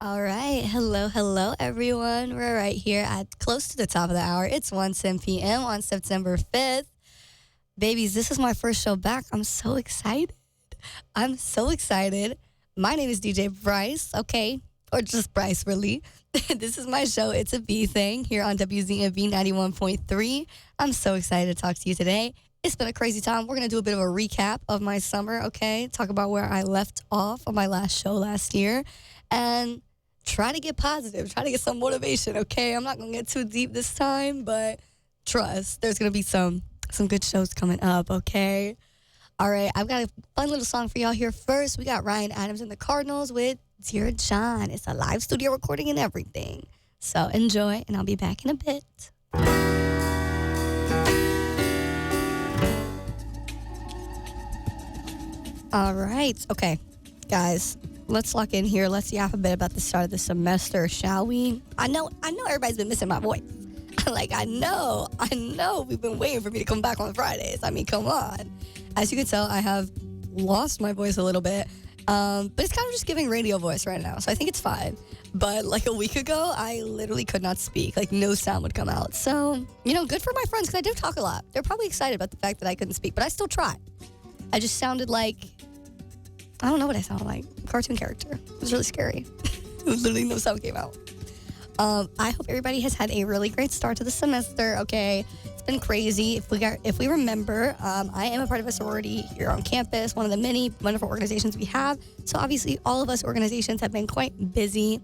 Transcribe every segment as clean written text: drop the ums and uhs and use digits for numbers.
All right. Hello, everyone. We're right here at close to the top of the hour. It's 1:10 p.m. on September 5th. Babies, this is my first show back. I'm so excited. I'm so excited. My name is DJ Bryce, okay? Or just Bryce, really. This is my show. It's a B thing here on WZMB 91.3. I'm so excited to talk to you today. It's been a crazy time. We're going to do a bit of a recap of my summer, okay? Talk about where I left off on my last show last year. And try to get positive, try to get some motivation, okay? I'm not going to get too deep this time, but trust, there's going to be some good shows coming up, okay? All right, I've got a fun little song for y'all here first. We got Ryan Adams and the Cardinals with Dear John. It's a live studio recording and everything. So enjoy, and I'll be back in a bit. All right, okay, guys. Let's lock in here. Let's yap a bit about the start of the semester, shall we? I know everybody's been missing my voice. I know we've been waiting for me to come back on Fridays. I mean, come on. As you can tell, I have lost my voice a little bit, but it's kind of just giving radio voice right now, so I think it's fine. But like a week ago, I literally could not speak. Like, no sound would come out. So, good for my friends, because I do talk a lot. They're probably excited about the fact that I couldn't speak, but I still tried. I just sounded like, I don't know what I sound like. Cartoon character. It was really scary. Literally no sound came out. I hope everybody has had a really great start to the semester, okay? It's been crazy. If we remember, I am a part of a sorority here on campus, one of the many wonderful organizations we have. So obviously all of us organizations have been quite busy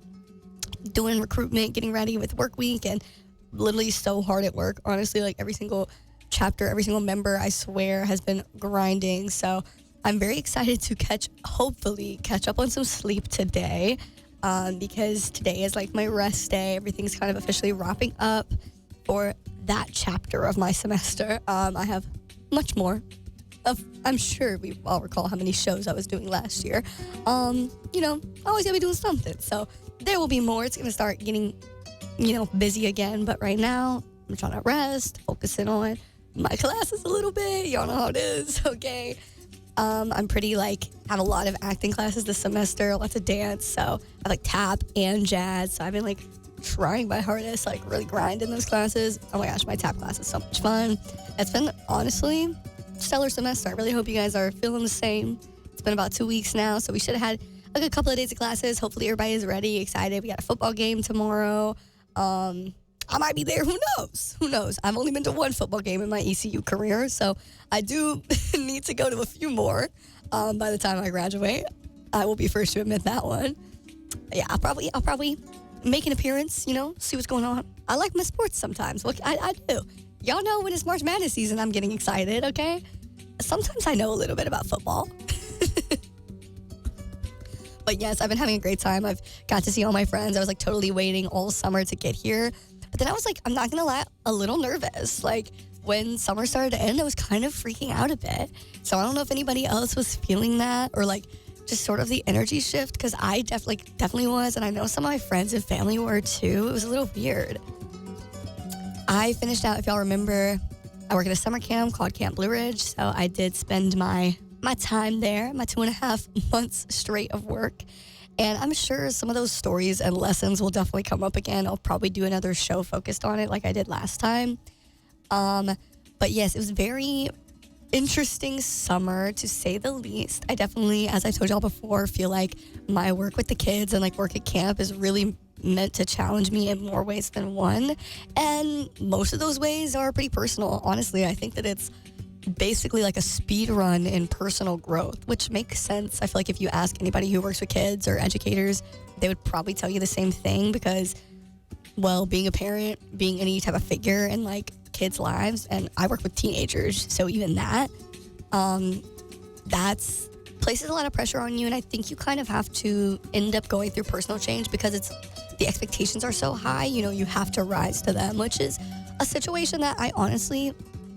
doing recruitment, getting ready with work week, and literally so hard at work. Honestly, like every single chapter, every single member, I swear, has been grinding. So I'm very excited to hopefully catch up on some sleep today, because today is like my rest day. Everything's kind of officially wrapping up for that chapter of my semester. I have much more. I'm sure we all recall how many shows I was doing last year. I always gotta be doing something. So there will be more. It's gonna start getting, busy again. But right now, I'm trying to rest, focusing on my classes a little bit. Y'all know how it is, okay? I'm pretty have a lot of acting classes this semester, lots of dance. So I have tap and jazz. So I've been trying my hardest, really grind in those classes. Oh my gosh, my tap class is so much fun. It's been honestly stellar semester. I really hope you guys are feeling the same. It's been about 2 weeks now, so we should have had a good couple of days of classes. Hopefully everybody is ready, excited. We got a football game tomorrow. I might be there. Who knows? I've only been to one football game in my ECU career, so I do need to go to a few more by the time I graduate. I will be first to admit that one. Yeah, I'll probably make an appearance, see what's going on. I like my sports sometimes. I do. Y'all know when it's March Madness season, I'm getting excited, okay? Sometimes I know a little bit about football. But yes, I've been having a great time. I've got to see all my friends. I was totally waiting all summer to get here. But then I was I'm not going to lie, a little nervous. When summer started to end, I was kind of freaking out a bit. So I don't know if anybody else was feeling that or just sort of the energy shift, because I definitely was. And I know some of my friends and family were too. It was a little weird. I finished out, if y'all remember, I work at a summer camp called Camp Blue Ridge. So I did spend my time there, my 2.5 months straight of work. And I'm sure some of those stories and lessons will definitely come up again. I'll probably do another show focused on it like I did last time. But yes, it was very interesting summer, to say the least. I definitely, as I told y'all before, feel like my work with the kids and work at camp is really meant to challenge me in more ways than one. And most of those ways are pretty personal. Honestly, I think that it's basically a speed run in personal growth, which makes sense. I feel if you ask anybody who works with kids or educators, they would probably tell you the same thing, because, well, being a parent, being any type of figure in kids' lives, and I work with teenagers, so even that, that's places a lot of pressure on you, and I think you kind of have to end up going through personal change, because the expectations are so high, you have to rise to them, which is a situation that I honestly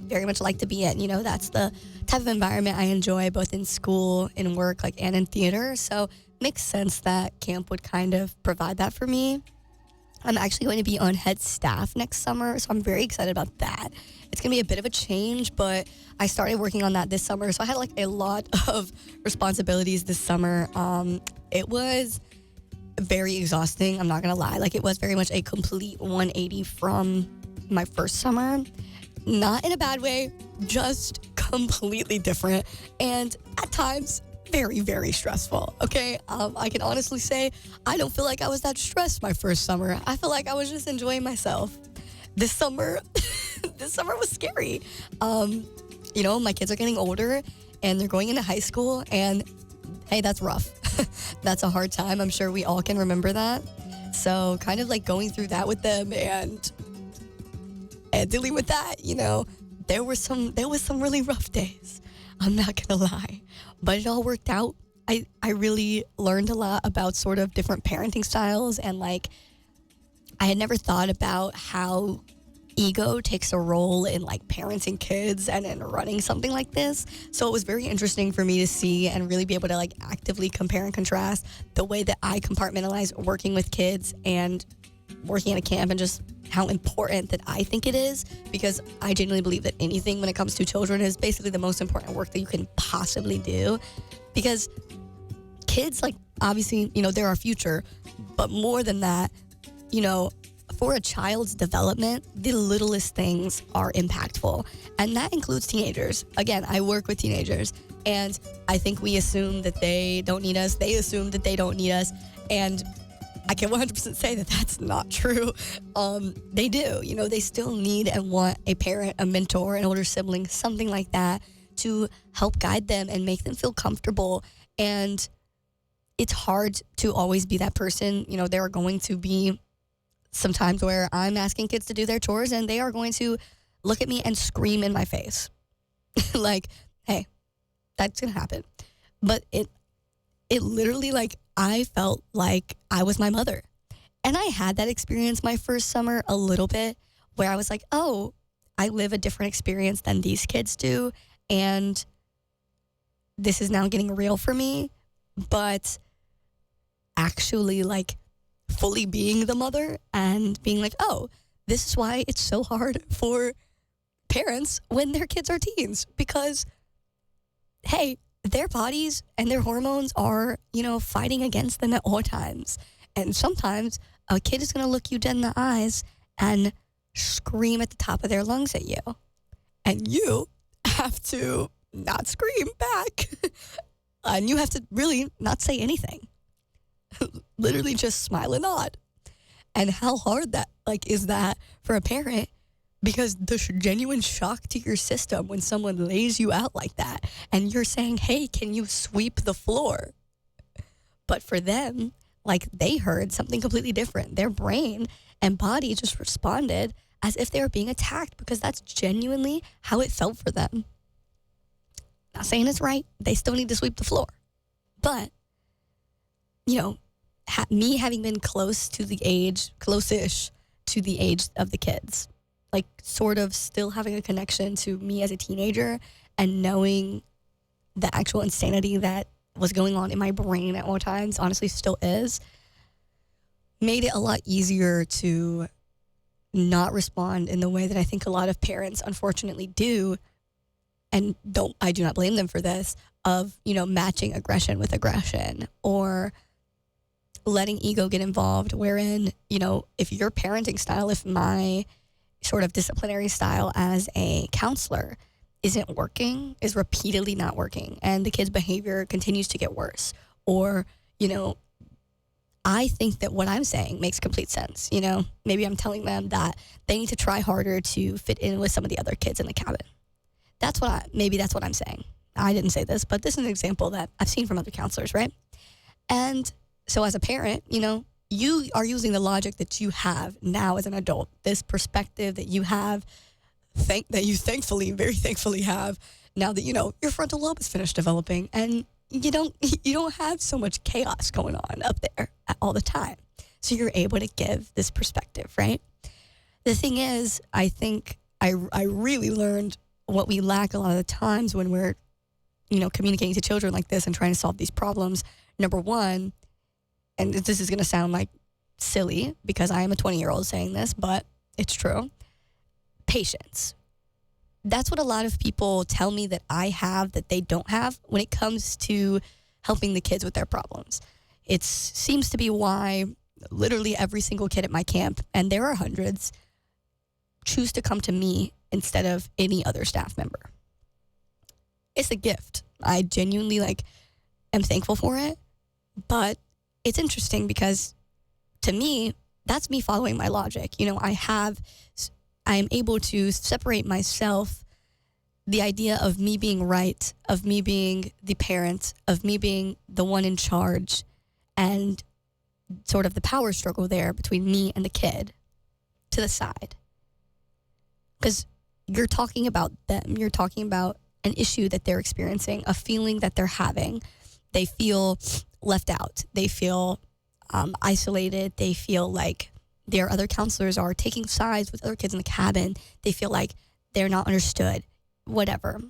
very much like to be in. That's the type of environment I enjoy, both in school, in work, and in theater. So it makes sense that camp would kind of provide that for me. I'm actually going to be on head staff next summer, so I'm very excited about that. It's going to be a bit of a change, but I started working on that this summer, so I had a lot of responsibilities this summer. It was very exhausting. I'm not going to lie. Like, it was very much a complete 180 from my first summer. Not in a bad way, just completely different. And at times, very, very stressful. Okay. I can honestly say I don't feel like I was that stressed my first summer. I feel like I was just enjoying myself. This summer, this summer was scary. My kids are getting older and they're going into high school, and hey, that's rough. That's a hard time. I'm sure we all can remember that. So kind of like going through that with them and dealing with that, there was some really rough days. I'm not gonna lie, but it all worked out. I really learned a lot about sort of different parenting styles, and like I had never thought about how ego takes a role in like parenting kids and in running something like this. So it was very interesting for me to see and really be able to like actively compare and contrast the way that I compartmentalize working with kids and working at a camp, and just how important that I think it is, because I genuinely believe that anything when it comes to children is basically the most important work that you can possibly do, because kids, like, obviously, they're our future, but more than that, for a child's development, the littlest things are impactful. And that includes teenagers. Again, I work with teenagers, and I think we assume that they don't need us. They assume that they don't need us. And I can 100% say that that's not true. They do. They still need and want a parent, a mentor, an older sibling, something like that to help guide them and make them feel comfortable. And it's hard to always be that person. There are going to be sometimes where I'm asking kids to do their chores and they are going to look at me and scream in my face. Like, hey, that's going to happen. But it literally, like, I felt like I was my mother. And I had that experience my first summer a little bit, where I was like, oh, I live a different experience than these kids do. And this is now getting real for me. But actually, like, fully being the mother and being like, oh, this is why it's so hard for parents when their kids are teens, because, hey, their bodies and their hormones are, fighting against them at all times. And sometimes a kid is going to look you dead in the eyes and scream at the top of their lungs at you. And you have to not scream back. And you have to really not say anything. Literally just smile and nod. And how hard that is that for a parent, because the genuine shock to your system when someone lays you out like that and you're saying, hey, can you sweep the floor? But for them, they heard something completely different. Their brain and body just responded as if they were being attacked, because that's genuinely how it felt for them. Not saying it's right. They still need to sweep the floor. But, me having been close-ish to the age of the kids, sort of still having a connection to me as a teenager and knowing the actual insanity that was going on in my brain at all times, honestly still is, made it a lot easier to not respond in the way that I think a lot of parents unfortunately do. And I do not blame them for this, of, matching aggression with aggression, or letting ego get involved, wherein, if your parenting style, if my sort of disciplinary style as a counselor isn't working, is repeatedly not working, and the kid's behavior continues to get worse, or, I think that what I'm saying makes complete sense. Maybe I'm telling them that they need to try harder to fit in with some of the other kids in the cabin. Maybe that's what I'm saying. I didn't say this, but this is an example that I've seen from other counselors, right? And so as a parent, you are using the logic that you have now as an adult, this perspective that you have, thankfully, very thankfully have now that, your frontal lobe is finished developing, and you don't have so much chaos going on up there all the time. So you're able to give this perspective, right? The thing is, I think I really learned what we lack a lot of the times when we're, communicating to children like this and trying to solve these problems. Number one, and this is going to sound silly because I am a 20-year-old saying this, but it's true. Patience. That's what a lot of people tell me that I have that they don't have when it comes to helping the kids with their problems. It seems to be why literally every single kid at my camp, and there are hundreds, choose to come to me instead of any other staff member. It's a gift. I genuinely am thankful for it, but it's interesting because to me, that's me following my logic. I am able to separate myself, the idea of me being right, of me being the parent, of me being the one in charge, and sort of the power struggle there between me and the kid to the side. Because you're talking about them. You're talking about an issue that they're experiencing, a feeling that they're having. They feel left out. They feel isolated. They feel like their other counselors are taking sides with other kids in the cabin. They feel like they're not understood, whatever.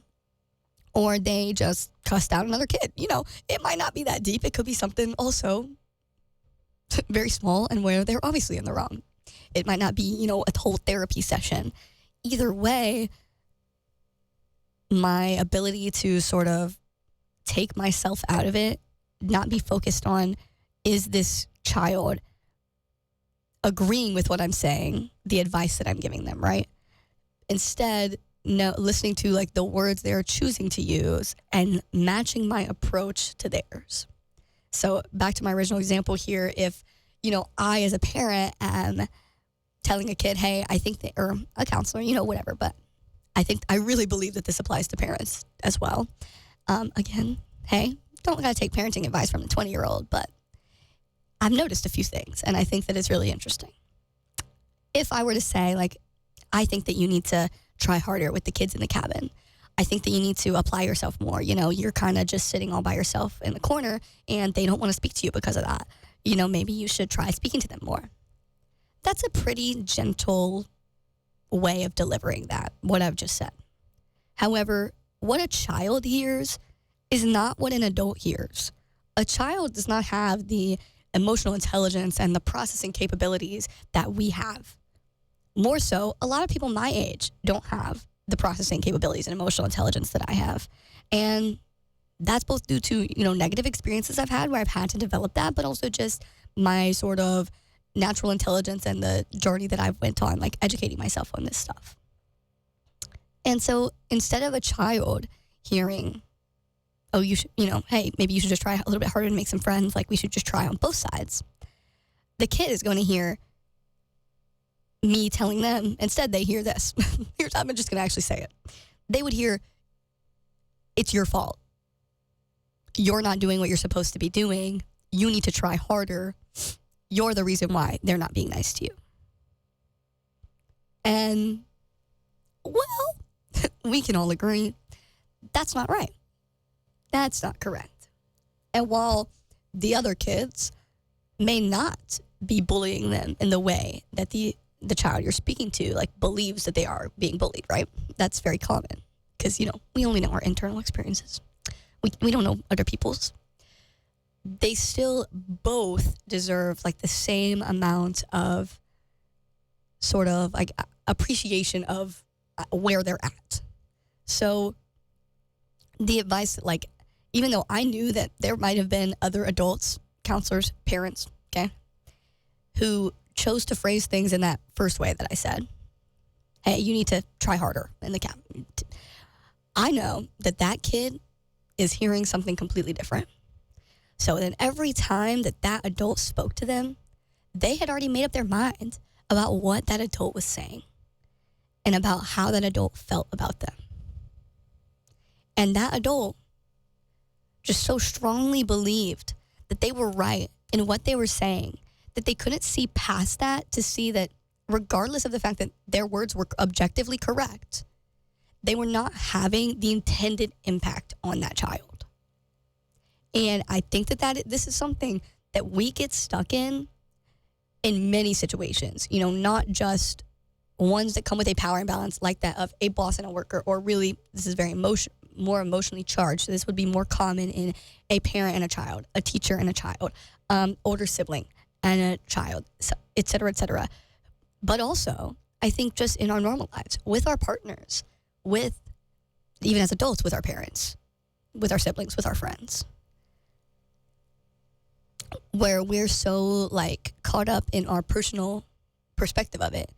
Or they just cussed out another kid. It might not be that deep. It could be something also very small and where they're obviously in the wrong. It might not be, a whole therapy session. Either way, my ability to sort of take myself out of it, not be focused on, is this child agreeing with what I'm saying, the advice that I'm giving them, right? Instead, listening to the words they're choosing to use and matching my approach to theirs. So back to my original example here, if, I as a parent am telling a kid, hey, I think that, or a counselor, whatever, but I really believe that this applies to parents as well. Again, hey, don't gotta take parenting advice from a 20-year-old, but I've noticed a few things, and I think that it's really interesting. If I were to say, I think that you need to try harder with the kids in the cabin. I think that you need to apply yourself more. You're kind of just sitting all by yourself in the corner, and they don't want to speak to you because of that. Maybe you should try speaking to them more. That's a pretty gentle way of delivering what I've just said. However, what a child hears is not what an adult hears. A child does not have the emotional intelligence and the processing capabilities that we have. More so, a lot of people my age don't have the processing capabilities and emotional intelligence that I have. And that's both due to, negative experiences I've had where I've had to develop that, but also just my sort of natural intelligence and the journey that I've went on, educating myself on this stuff. And so instead of a child hearing, oh, you should, hey, maybe you should just try a little bit harder to make some friends, we should just try on both sides, the kid is going to hear me telling them, instead they hear this. I'm just going to actually say it. They would hear, it's your fault. You're not doing what you're supposed to be doing. You need to try harder. You're the reason why they're not being nice to you. And, well, we can all agree that's not right. That's not correct. And while the other kids may not be bullying them in the way that the child you're speaking to believes that they are being bullied, right? That's very common because, we only know our internal experiences. We don't know other people's. They still both deserve the same amount of sort of appreciation of where they're at. So the advice that even though I knew that there might have been other adults, counselors, parents, okay, who chose to phrase things in that first way that I said, hey, you need to try harder in the camp. I know that kid is hearing something completely different. So then every time that adult spoke to them, they had already made up their mind about what that adult was saying and about how that adult felt about them. And that adult just so strongly believed that they were right in what they were saying, that they couldn't see past that to see that regardless of the fact that their words were objectively correct, they were not having the intended impact on that child. And I think that this is something that we get stuck in many situations, not just ones that come with a power imbalance like that of a boss and a worker, or really this is very more emotionally charged. So this would be more common in a parent and a child, a teacher and a child, older sibling and a child, et cetera, et cetera. But also, I think just in our normal lives, with our partners, with even as adults, with our parents, with our siblings, with our friends. where we're so like caught up in our personal perspective of it.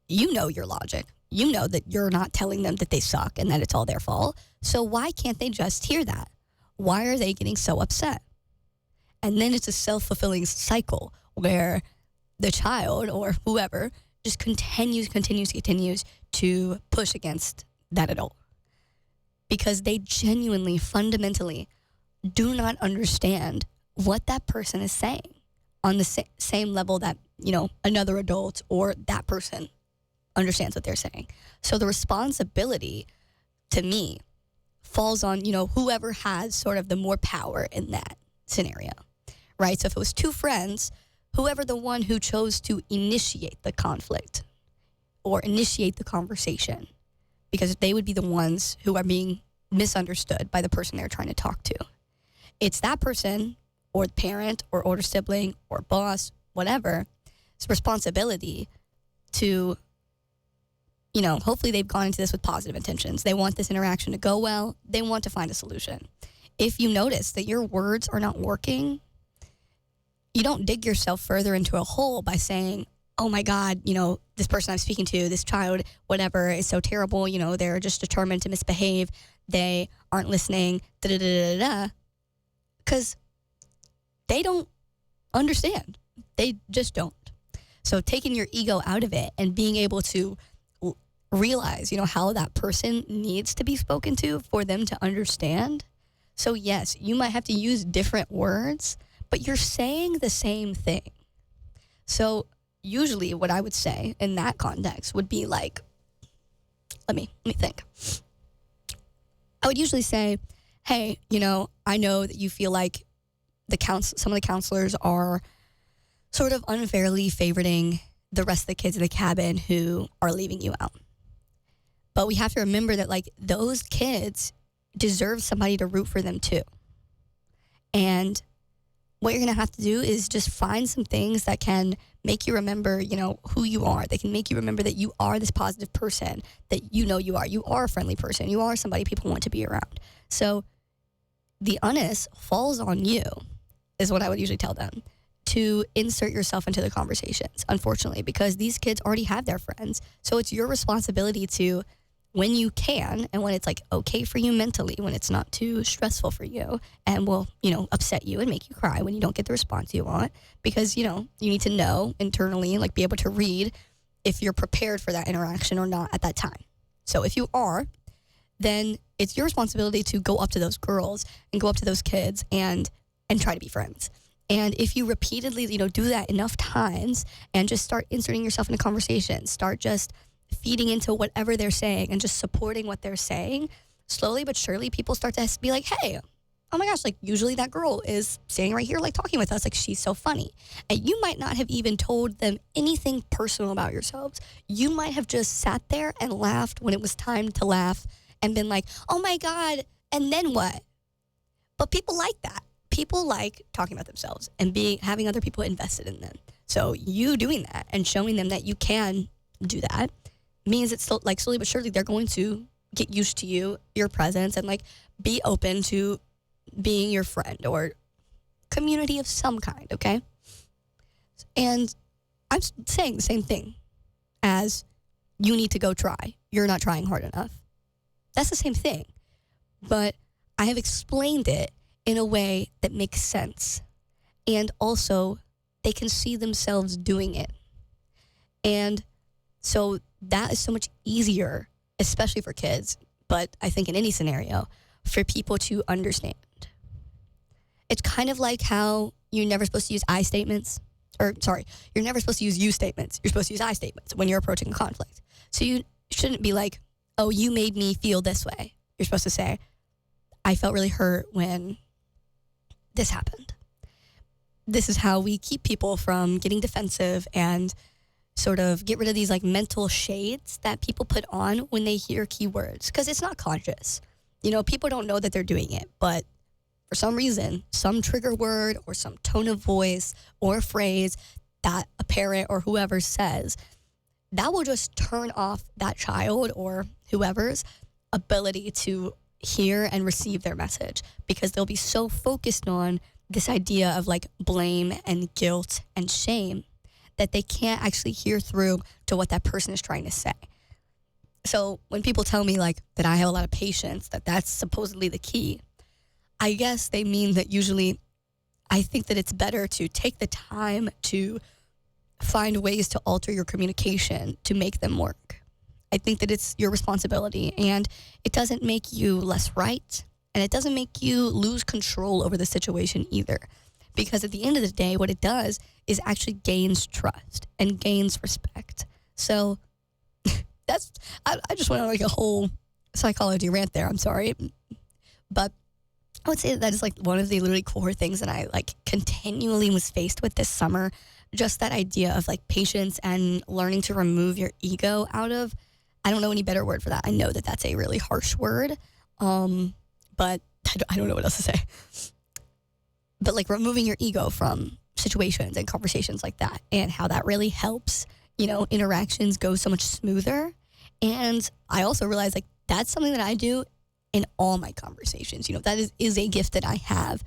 You know your logic. You know that you're not telling them that they suck and that it's all their fault. So why can't they just hear that? Why are they getting so upset? And then it's a self-fulfilling cycle where the child or whoever just continues to push against that adult because they genuinely, fundamentally do not understand what that person is saying on the same level that, another adult or that person understands what they're saying. So the responsibility, to me, falls on, whoever has sort of the more power in that scenario, right? So if it was two friends, whoever the one who chose to initiate the conflict or initiate the conversation, because they would be the ones who are being misunderstood by the person they're trying to talk to. It's that person or parent or older sibling or boss, whatever, it's responsibility to, hopefully they've gone into this with positive intentions. They want this interaction to go well. They want to find a solution. If you notice that your words are not working, you don't dig yourself further into a hole by saying, oh my God, this person I'm speaking to, this child, whatever, is so terrible. They're just determined to misbehave. They aren't listening, because they don't understand. They just don't. So taking your ego out of it and being able to realize, how that person needs to be spoken to for them to understand. So yes, you might have to use different words, but you're saying the same thing. So usually what I would say in that context would be like, let me think. I would usually say, hey, I know that you feel like some of the counselors are sort of unfairly favoriting the rest of the kids in the cabin who are leaving you out. But we have to remember that like those kids deserve somebody to root for them too. And what you're going to have to do is just find some things that can make you remember, who you are. They can make you remember that you are this positive person, that you are. You are a friendly person. You are somebody people want to be around. So the onus falls on you, is what I would usually tell them, to insert yourself into the conversations, unfortunately, because these kids already have their friends. So it's your responsibility to, when you can, and when it's like okay for you mentally, when it's not too stressful for you and will, upset you and make you cry when you don't get the response you want, because, you need to know internally and like be able to read if you're prepared for that interaction or not at that time. So if you are, then it's your responsibility to go up to those girls and go up to those kids and try to be friends. And if you repeatedly, do that enough times and just start inserting yourself into conversations, start just feeding into whatever they're saying and just supporting what they're saying, slowly but surely people start to be like, hey, oh my gosh, like usually that girl is standing right here like talking with us, like she's so funny. And you might not have even told them anything personal about yourselves. You might have just sat there and laughed when it was time to laugh and been like, oh my God, and then what? But people like that. People like talking about themselves and having other people invested in them. So you doing that and showing them that you can do that means it's still like slowly but surely they're going to get used to your presence, and like be open to being your friend or community of some kind, okay? And I'm saying the same thing as you need to go try. You're not trying hard enough. That's the same thing. But I have explained it in a way that makes sense. And also, they can see themselves doing it. And so that is so much easier, especially for kids, but I think in any scenario, for people to understand. It's kind of like how you're never supposed to use I statements. You're never supposed to use you statements. You're supposed to use I statements when you're approaching a conflict. So you shouldn't be like, oh, you made me feel this way. You're supposed to say, I felt really hurt when this happened. This is how we keep people from getting defensive and sort of get rid of these like mental shades that people put on when they hear keywords, because it's not conscious. People don't know that they're doing it, but for some reason, some trigger word or some tone of voice or a phrase that a parent or whoever says, that will just turn off that child or whoever's ability to hear and receive their message, because they'll be so focused on this idea of like blame and guilt and shame that they can't actually hear through to what that person is trying to say. So when people tell me like that I have a lot of patience, that that's supposedly the key, I guess they mean that usually I think that it's better to take the time to find ways to alter your communication to make them work. I think that it's your responsibility, and it doesn't make you less right, and it doesn't make you lose control over the situation either. Because at the end of the day, what it does is actually gains trust and gains respect. So I just went on like a whole psychology rant there. I'm sorry. But I would say that is like one of the literally core things that I like continually was faced with this summer. Just that idea of like patience and learning to remove your ego out of, I don't know any better word for that. I know that that's a really harsh word, but I don't know what else to say. But like removing your ego from situations and conversations like that, and how that really helps, interactions go so much smoother. And I also realized like that's something that I do in all my conversations. That is a gift that I have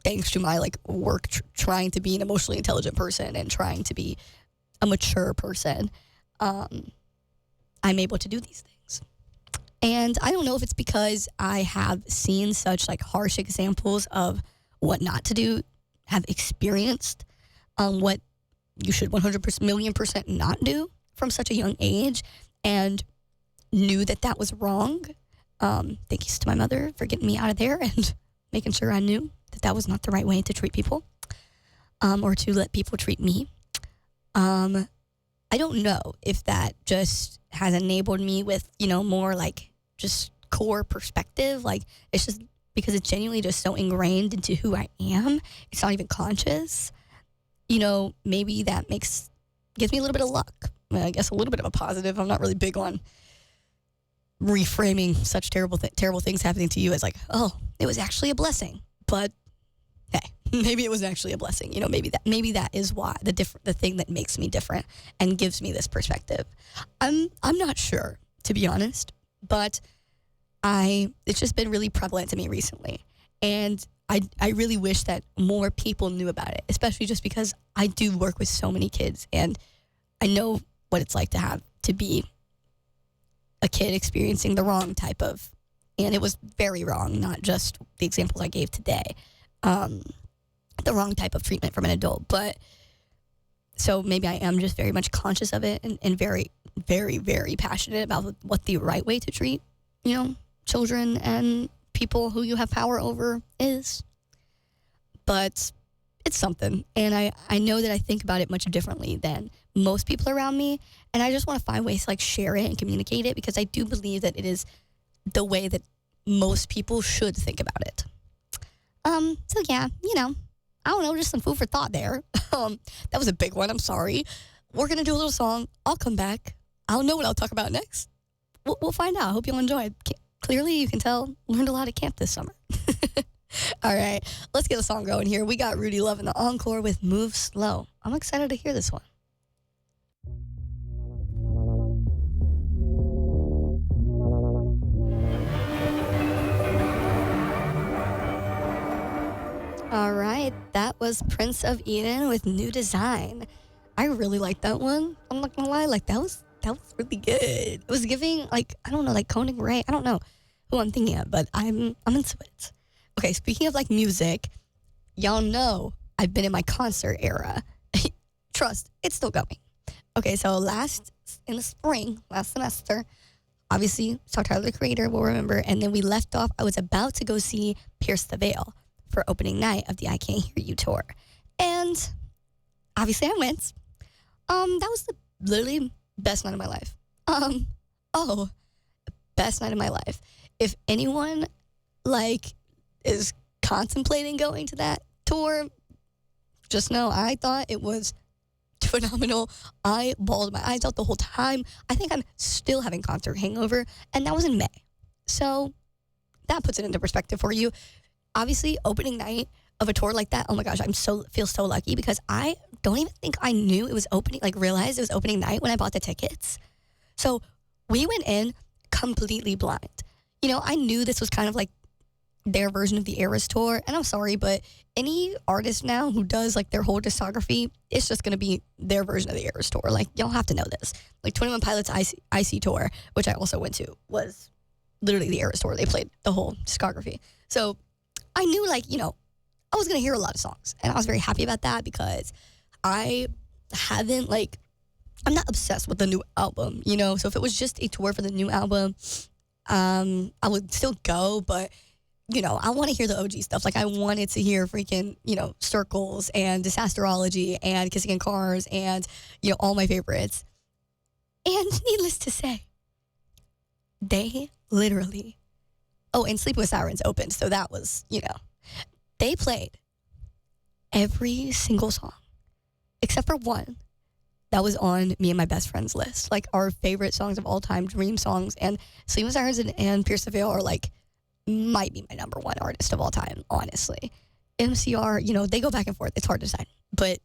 thanks to my like work trying to be an emotionally intelligent person and trying to be a mature person. I'm able to do these things. And I don't know if it's because I have seen such like harsh examples of what not to do, have experienced what you should 100% million% not do from such a young age, and knew that that was wrong. Thank you to my mother for getting me out of there and making sure I knew that that was not the right way to treat people, or to let people treat me. I don't know if that just has enabled me with, more like just core perspective. Like it's just because it's genuinely just so ingrained into who I am. It's not even conscious. Maybe that gives me a little bit of luck. I guess a little bit of a positive. I'm not really big on reframing such terrible things happening to you as like, oh, it was actually a blessing. But hey, maybe it was actually a blessing. Maybe that is why the thing that makes me different and gives me this perspective. I'm not sure, to be honest, but it's just been really prevalent to me recently. And I really wish that more people knew about it, especially just because I do work with so many kids, and I know what it's like to be a kid experiencing the wrong type of, and it was very wrong, not just the examples I gave today, the wrong type of treatment from an adult. But so maybe I am just very much conscious of it, and very, very, very passionate about what the right way to treat, children and people who you have power over is. But it's something, and I know that I think about it much differently than most people around me, and I just want to find ways to like share it and communicate it, because I do believe that it is the way that most people should think about it. So yeah, I don't know, just some food for thought there. That was a big one. I'm sorry. We're gonna do a little song. I'll come back. I don't know what I'll talk about next. We'll find out. I hope you'll enjoy it. Clearly, you can tell, learned a lot at camp this summer. All right, let's get a song going here. We got Rudy Love in the encore with Move Slow. I'm excited to hear this one. All right, that was Prince of Eden with New Design. I really like that one. I'm not gonna lie, like that was really good. It was giving like, I don't know, like Conan Gray. I don't know who I'm thinking of, but I'm into it. Okay, speaking of like music, y'all know I've been in my concert era. Trust, it's still going. Okay, so in the spring, last semester, obviously saw Tyler the Creator, we'll remember, and then we left off. I was about to go see Pierce the Veil for opening night of the I Can't Hear You tour. And obviously I went. That was the literally best night of my life. Best night of my life. If anyone like is contemplating going to that tour, just know I thought it was phenomenal. I bawled my eyes out the whole time. I think I'm still having concert hangover, and that was in May. So that puts it into perspective for you. Obviously, opening night of a tour like that, oh my gosh, feel so lucky, because I don't even think I knew it was opening, like realized it was opening night when I bought the tickets. So we went in completely blind. I knew this was kind of like their version of the Eras tour. And I'm sorry, but any artist now who does like their whole discography, it's just going to be their version of the Eras tour. Like, y'all have to know this. Like 21 Pilots IC tour, which I also went to, was literally the Eras tour. They played the whole discography. So I knew, like, you know, I was going to hear a lot of songs. And I was very happy about that because I haven't, like, I'm not obsessed with the new album, you know? So if it was just a tour for the new album, I would still go, but you know, I want to hear the OG stuff. Like, I wanted to hear freaking, you know, Circles and Disasterology and Kissing in Cars and, you know, all my favorites. And needless to say, they literally, and Sleep with Sirens opened. So that was, you know, they played every single song except for one that was on me and my best friend's list. Like, our favorite songs of all time, dream songs. And Sleep with Sirens and Pierce the Veil are like, might be my number one artist of all time, honestly. MCR, you know, they go back and forth. It's hard to decide. But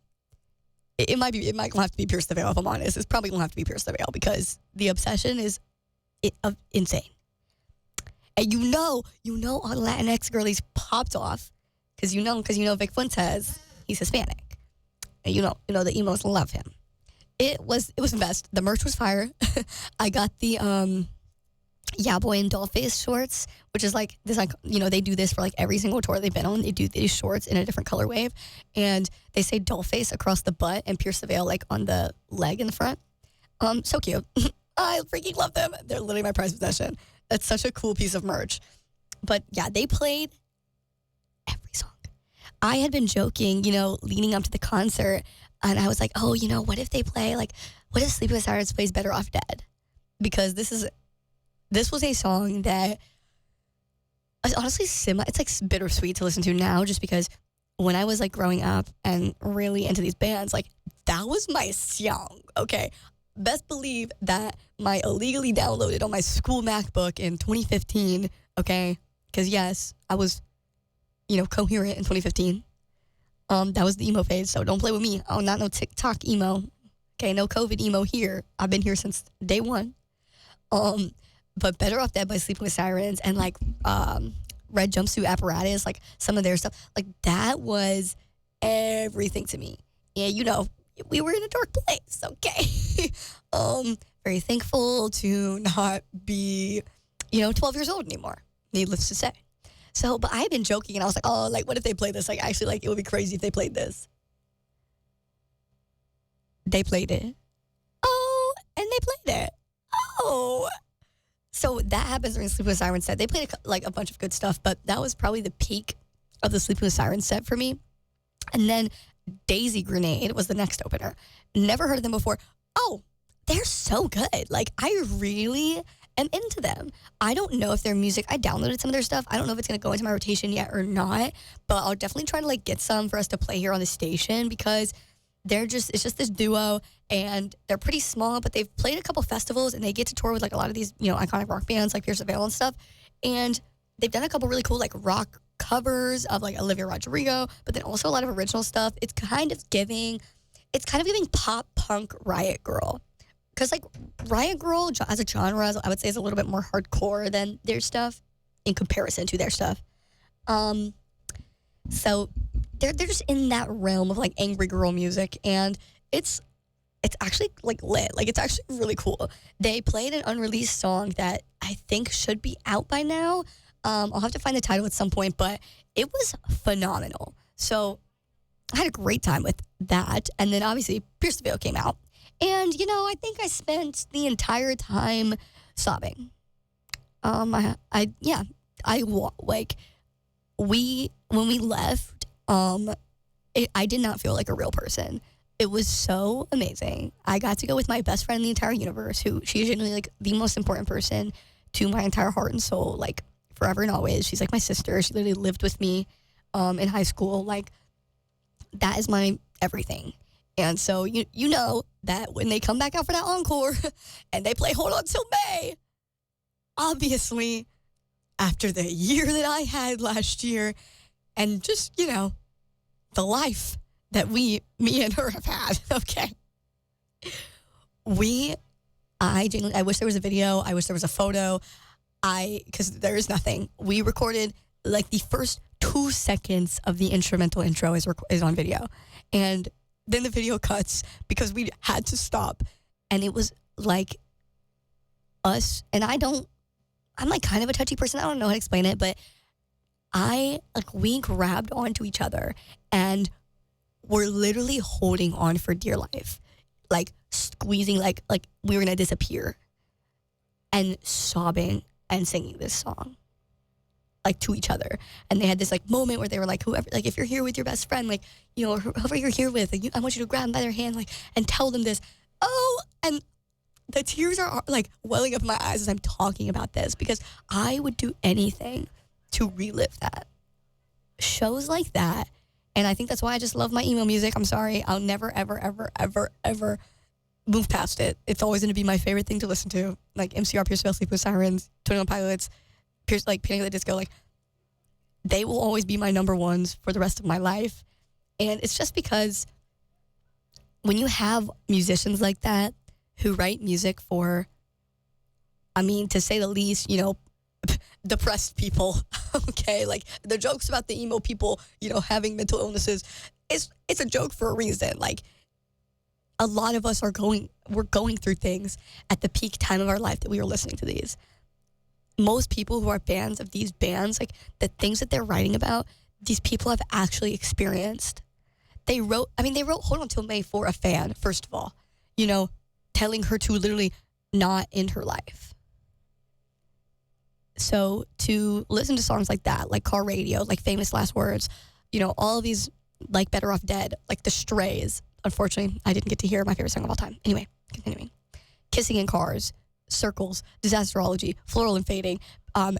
it might have to be Pierce the Veil, if I'm honest. It's probably going to have to be Pierce the Veil because the obsession is insane. And you know, all Latinx girlies popped off because you know Vic Fuentes, he's Hispanic. And you know the emos love him. It was the best. The merch was fire. I got the Yeah Boy and Dollface shorts, which is like this, like, you know, they do this for like every single tour they've been on. They do these shorts in a different color wave, and they say Dollface across the butt and Pierce the Veil like on the leg in the front. So cute. I freaking love them. They're literally my prized possession. That's such a cool piece of merch. But yeah, they played every song. I had been joking, you know, leading up to the concert, and I was like, oh, you know, what if they play like, what if Sleeping with Sirens plays Better Off Dead? Because this was a song that is honestly it's like bittersweet to listen to now, just because when I was like growing up and really into these bands, like that was my song, okay? Best believe that my illegally downloaded on my school MacBook in 2015, okay? Because yes, I was, you know, coherent in 2015. That was the emo phase, so don't play with me. Oh, not no TikTok emo. Okay, no COVID emo here. I've been here since day one. But Better Off Dead by Sleeping with Sirens and like Red Jumpsuit Apparatus, like some of their stuff, like that was everything to me. Yeah, you know, we were in a dark place, okay? Very thankful to not be, you know, 12 years old anymore, needless to say. So, but I had been joking and I was like, oh, like what if they play this? Like actually, like it would be crazy if they played this. They played it. Oh, and they played it. Oh. So that happens during Sleeping with Sirens set. They played like a bunch of good stuff, but that was probably the peak of the Sleeping with Sirens set for me. And then Daisy Grenade was the next opener. Never heard of them before. Oh, they're so good. Like, I really am into them. I don't know if their music, I downloaded some of their stuff. I don't know if it's going to go into my rotation yet or not, but I'll definitely try to like get some for us to play here on the station because it's just this duo and they're pretty small, but they've played a couple festivals and they get to tour with like a lot of these, you know, iconic rock bands like Pierce the Veil and stuff. And they've done a couple really cool like rock covers of like Olivia Rodrigo, but then also a lot of original stuff. It's kind of giving pop punk Riot Girl. Because like Riot Girl as a genre, I would say is a little bit more hardcore than their stuff in comparison to their stuff. So they're just in that realm of like angry girl music, and it's actually like lit. Like it's actually really cool. They played an unreleased song that I think should be out by now. I'll have to find the title at some point, but it was phenomenal. So I had a great time with that. And then obviously Pierce the Veil came out. And, you know, I think I spent the entire time sobbing. When we left, I did not feel like a real person. It was so amazing. I got to go with my best friend in the entire universe, who she's genuinely like the most important person to my entire heart and soul, like forever and always. She's like my sister. She literally lived with me in high school. Like, that is my everything. And so you know that when they come back out for that encore and they play Hold On Till May, obviously after the year that I had last year and just, you know, the life that me and her have had, okay. I wish there was a video. I wish there was a photo. Because there is nothing. We recorded like the first 2 seconds of the instrumental intro is on video. And then the video cuts because we had to stop. And it was like us, and I'm like kind of a touchy person. I don't know how to explain it, but we grabbed onto each other and we're literally holding on for dear life, like squeezing, like we were gonna disappear, and sobbing and singing this song, like to each other. And they had this like moment where they were like, whoever, like if you're here with your best friend, like, you know, whoever you're here with, like, I want you to grab them by their hand, like, and tell them this. Oh, and the tears are like welling up in my eyes as I'm talking about this, because I would do anything to relive that. Shows like that. And I think that's why I just love my emo music. I'm sorry. I'll never, ever, ever, ever, ever move past it. It's always going to be my favorite thing to listen to. Like MCR, Pierce Fail, Sleep with Sirens, 21 Pilots, Panic at the Disco. Like, they will always be my number ones for the rest of my life. And it's just because when you have musicians like that who write music for, I mean, to say the least, you know, depressed people, okay? Like, the jokes about the emo people, you know, having mental illnesses, it's a joke for a reason. Like, a lot of us we're going through things at the peak time of our life that we were listening to these. Most people who are fans of these bands, like, the things that they're writing about, these people have actually experienced. They wrote Hold On Till May for a fan, first of all, you know, telling her to literally not end her life. So to listen to songs like that, like Car Radio, like Famous Last Words, you know, all of these, like Better Off Dead, like The Strays. Unfortunately, I didn't get to hear my favorite song of all time. Anyway, continuing. Kissing in Cars, Circles, Disasterology, Floral and Fading. I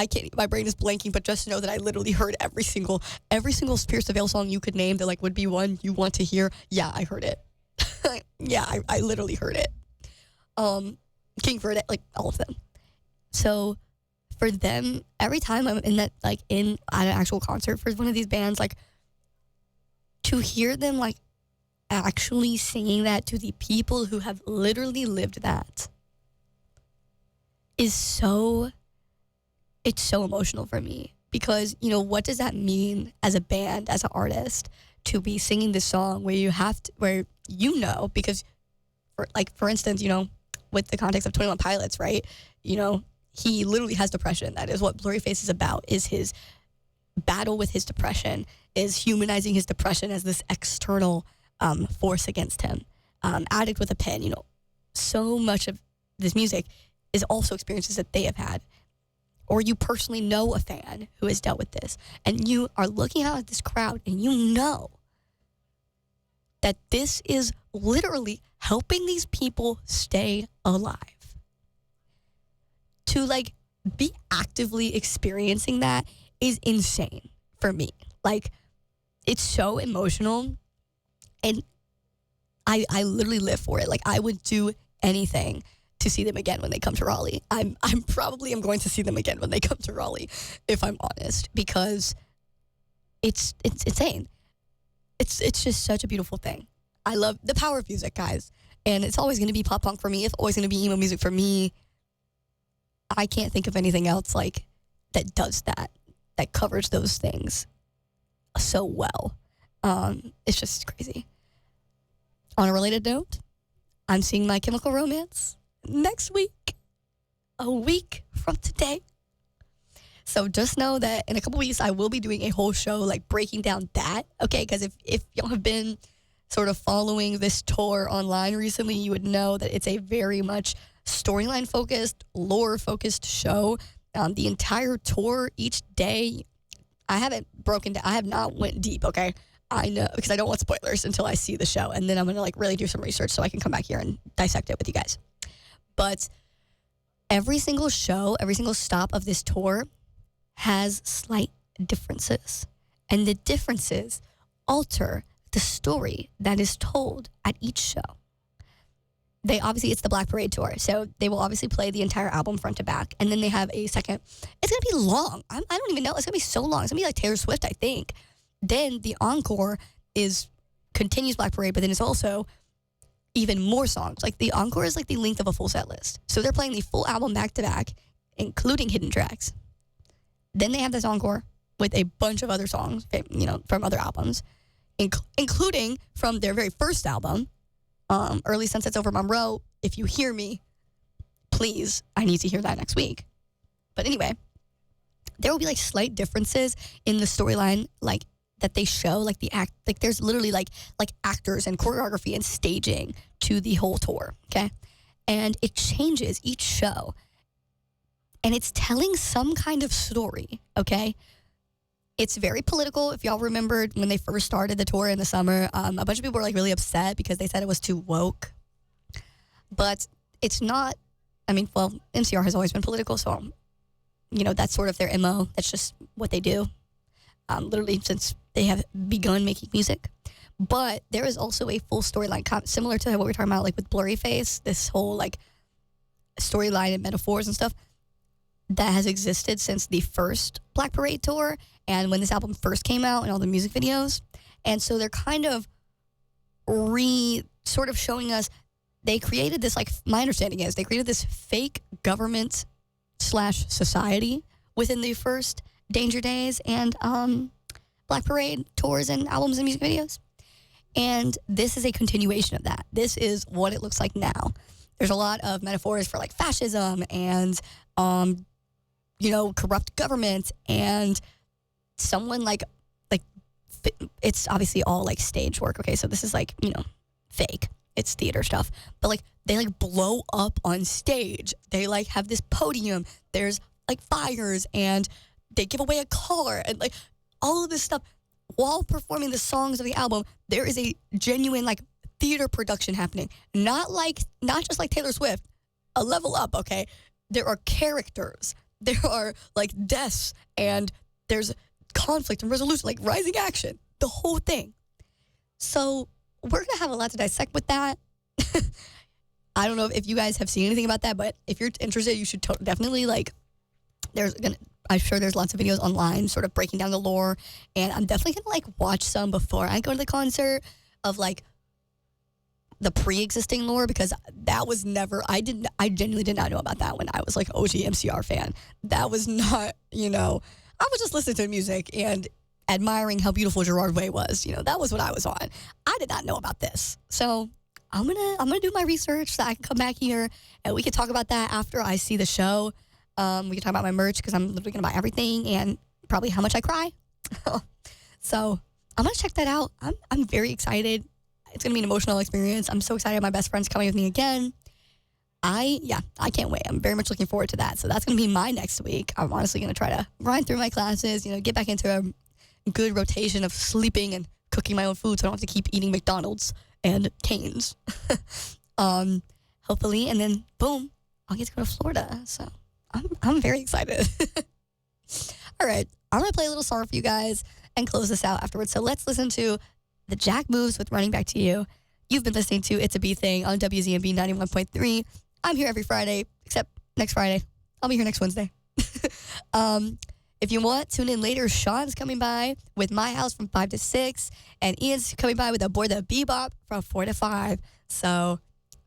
can't, my brain is blanking, but just know that I literally heard every single Pierce the Veil song you could name that like would be one you want to hear. Yeah, I heard it. Yeah, I literally heard it. King for it, like all of them. So for them, every time I'm in that, like at an actual concert for one of these bands, like to hear them like actually singing that to the people who have literally lived that is it's so emotional for me, because, you know, what does that mean as a band, as an artist, to be singing this song where you know, because for instance, you know, with the context of 21 Pilots, right? You know, he literally has depression. That is what Blurry Face is about, is his battle with his depression, is humanizing his depression as this external force against him. Addict with a Pen, you know, so much of this music is also experiences that they have had. Or you personally know a fan who has dealt with this, and you are looking out at this crowd and you know that this is literally helping these people stay alive. To like be actively experiencing that is insane for me. Like, it's so emotional, and I literally live for it. Like, I would do anything to see them again when they come to Raleigh. I'm probably am going to see them again when they come to Raleigh, if I'm honest, because it's insane. It's just such a beautiful thing. I love the power of music, guys. And it's always going to be pop punk for me. It's always going to be emo music for me. I can't think of anything else like that does that covers those things so well. It's just crazy. On a related note, I'm seeing My Chemical Romance next week, a week from today. So just know that in a couple weeks, I will be doing a whole show like breaking down that, okay? Because if y'all have been sort of following this tour online recently, you would know that it's a very much storyline-focused, lore-focused show. The entire tour, each day, I have not went deep, okay? I know, because I don't want spoilers until I see the show, and then I'm going to like really do some research so I can come back here and dissect it with you guys. But every single show, every single stop of this tour has slight differences, and the differences alter the story that is told at each show. It's the Black Parade tour, so they will obviously play the entire album front to back, and then they have a second. It's going to be long. I don't even know. It's going to be so long. It's going to be like Taylor Swift, I think. Then the encore continues Black Parade, but then it's also even more songs. Like, the encore is like the length of a full set list. So they're playing the full album back to back, including hidden tracks. Then they have this encore with a bunch of other songs, from other albums, including from their very first album, Early Sunsets Over Monroe. If you hear me, please, I need to hear that next week. But anyway, there will be like slight differences in the storyline, like that they show, like the act, like there's literally like actors and choreography and staging to the whole tour, okay? And it changes each show. And it's telling some kind of story, okay? It's very political. If y'all remembered when they first started the tour in the summer, a bunch of people were like really upset because they said it was too woke. But it's not, MCR has always been political, so, that's sort of their MO. That's just what they do, literally since they have begun making music. But there is also a full storyline, similar to what we were talking about, like with Blurry Face, this whole like storyline and metaphors and stuff that has existed since the first Black Parade tour and when this album first came out and all the music videos. And so they're kind of sort of showing us, they created this, like, my understanding is they created this fake government / society within the first Danger Days and Black Parade tours and albums and music videos. And this is a continuation of that. This is what it looks like now. There's a lot of metaphors for like fascism and corrupt government and someone like it's obviously all like stage work. Okay, so this is like, fake. It's theater stuff. But like they like blow up on stage. They like have this podium. There's like fires and they give away a car and like all of this stuff while performing the songs of the album. There is a genuine like theater production happening. Not just like Taylor Swift, a level up, okay? There are characters. There are like deaths and there's conflict and resolution, like rising action, the whole thing. So we're going to have a lot to dissect with that. I don't know if you guys have seen anything about that, but if you're interested, you should definitely like, I'm sure there's lots of videos online sort of breaking down the lore, and I'm definitely going to like watch some before I go to the concert of like the pre-existing lore, because that was never, I genuinely did not know about that when I was like OG MCR fan. That was not, I was just listening to music and admiring how beautiful Gerard Way was. That was what I was on. I did not know about this. So I'm gonna do my research so I can come back here and we can talk about that after I see the show. We can talk about my merch because I'm literally gonna buy everything and probably how much I cry. So I'm gonna check that out. I'm very excited. It's going to be an emotional experience. I'm so excited. My best friend's coming with me again. I can't wait. I'm very much looking forward to that. So that's going to be my next week. I'm honestly going to try to grind through my classes, get back into a good rotation of sleeping and cooking my own food so I don't have to keep eating McDonald's and Cane's. Hopefully. And then, boom, I'll get to go to Florida. So I'm very excited. All right. I'm going to play a little song for you guys and close this out afterwards. So let's listen to The Jack Moves with Running Back to You. You've been listening to It's a B Thing on WZMB 91.3. I'm here every Friday, except next Friday. I'll be here next Wednesday. If you want, tune in later. Sean's coming by with My House from 5 to 6, and Ian's coming by with Aboard the Bebop from 4 to 5. So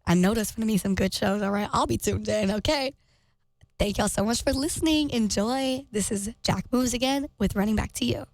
I know there's going to be some good shows, all right? I'll be tuned in, okay? Thank y'all so much for listening. Enjoy. This is Jack Moves again with Running Back to You.